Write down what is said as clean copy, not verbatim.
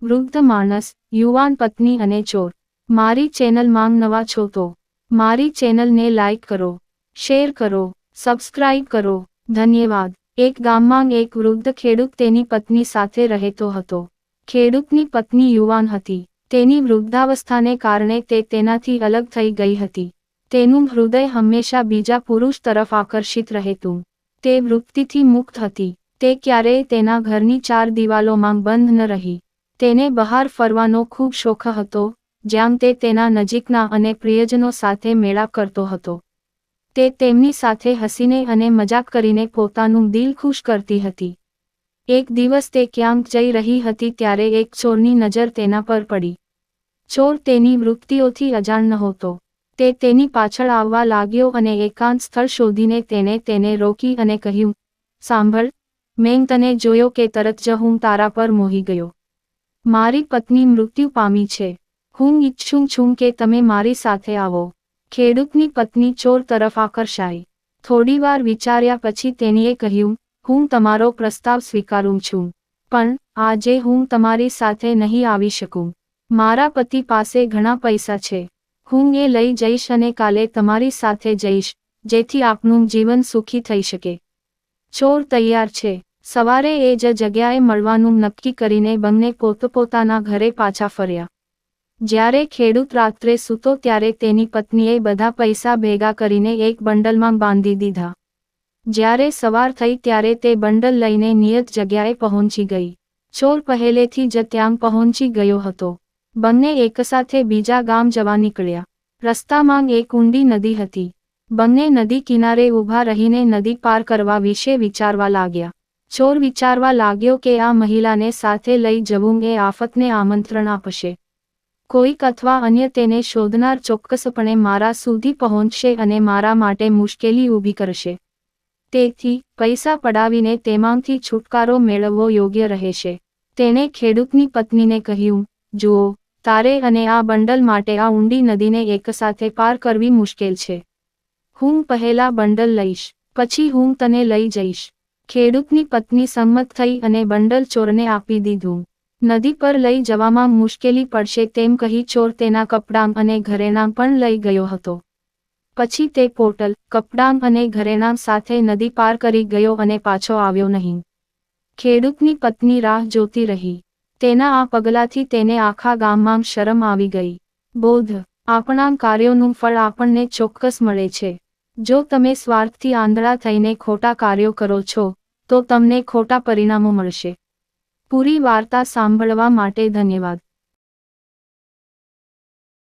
વૃદ્ધ માણસ, યુવાન પત્ની અને ચોર। મારી ચેનલમાં નવા છો તો મારી ચેનલને લાઈક કરો, શેર કરો, સબસ્ક્રાઇબ કરો। ધન્યવાદ। એક ગામમાં એક વૃદ્ધ ખેડૂત તેની પત્ની સાથે રહેતો હતો। ખેડૂતની પત્ની યુવાન હતી। તેની વૃદ્ધાવસ્થાને કારણે તે તેનાથી અલગ થઈ ગઈ હતી। તેનું હૃદય હંમેશા બીજા પુરુષ તરફ આકર્ષિત રહેતું। તે વૃત્તિથી મુક્ત હતી। તે ક્યારેય તેના ઘરની ચાર દિવાલોમાં બંધ ન રહી। તેને બહાર ફરવાનો ખૂબ શોખ હતો, જ્યાં તે તેના નજીકના અને પ્રિયજનો સાથે મેળાપ કરતો હતો। તે તેમની સાથે હસીને અને મજાક કરીને પોતાનું દિલ ખુશ કરતી હતી। એક દિવસ તે ક્યાંક જઈ રહી હતી ત્યારે એક ચોરની નજર તેના પર પડી। ચોર તેની વૃત્તિઓથી અજાણ નહોતો। તે તેની પાછળ આવવા લાગ્યો અને એકાંત સ્થળ શોધીને તેને રોકી અને કહ્યું, સાંભળ, મેં તને જોયો કે તરત જ હું તારા પર મોહી ગયો। મારી પત્ની મૃત્યુ પામી છે। હું ઈચ્છું છું કે તમે મારી સાથે આવો। ખેડૂતની પત્ની ચોર તરફ આકર્ષાઈ। થોડીવાર વિચાર્યા પછી તેણીએ કહ્યું, હું તમારો પ્રસ્તાવ સ્વીકારું છું, પણ આજે હું તમારી સાથે નહીં આવી શકું। મારા પતિ પાસે ઘણા પૈસા છે। હું એ લઈ જઈશ અને કાલે તમારી સાથે જઈશ, જેથી આપનું જીવન સુખી થઈ શકે। ચોર તૈયાર છે। સવારે એ જ જગ્યાએ મળવાનું નક્કી કરીને બંને પોતપોતાના ઘરે પાછા ફર્યા। જ્યારે ખેડૂત રાત્રે સૂતો ત્યારે તેની પત્નીએ બધા પૈસા ભેગા કરીને એક બંડલમાં બાંધી દીધા। જ્યારે સવાર થઈ ત્યારે તે બંડલ લઈને નિયત જગ્યાએ પહોંચી ગઈ। ચોર પહેલેથી જ ત્યાં પહોંચી ગયો હતો। બંને એકસાથે બીજા ગામ જવા નીકળ્યા। રસ્તામાં એક ઊંડી નદી હતી। બંને નદી કિનારે ઊભા રહીને નદી પાર કરવા વિશે વિચારવા લાગ્યા। ચોર વિચારવા લાગ્યો કે આ મહિલાને સાથે લઈ જવું એ આફતને આમંત્રણ આપશે। કોઈક અથવા અન્ય તેને શોધનાર ચોક્કસપણે મારા સુધી પહોંચશે અને મારા માટે મુશ્કેલી ઊભી કરશે। તેથી પૈસા પડાવીને તેમાંથી છુટકારો મેળવવો યોગ્ય રહેશે। તેણે ખેડૂતની પત્નીને કહ્યું, જુઓ, તારે અને આ બંડલ માટે આ ઊંડી નદીને એકસાથે પાર કરવી મુશ્કેલ છે। હું પહેલા બંડલ લઈશ, પછી હું તને લઈ જઈશ। ખેડૂતની પત્ની સંમત થઈ અને બંડલ ચોરને આપી દીધું। નદી પર લઈ જવામાં મુશ્કેલી પડશે તેમ કહી ચોર તેના કપડાં અને ઘરેણાં પણ લઈ ગયો હતો। પછી તે પોટલ, કપડાં અને ઘરેણાં સાથે નદી પાર કરી ગયો અને પાછો આવ્યો નહીં। ખેડૂતની પત્ની રાહ જોતી રહી। તેના આ પગલાથી તેને આખા ગામમાં શરમ આવી ગઈ। બોધ, આપણા કાર્યોનું ફળ આપણને ચોક્કસ મળે છે। જો તમે સ્વાર્થથી આંધળા થઈને ખોટા કાર્યો કરો છો, તો તમને ખોટા પરિણામો મળશે। પૂરી વાર્તા સાંભળવા માટે ધન્યવાદ।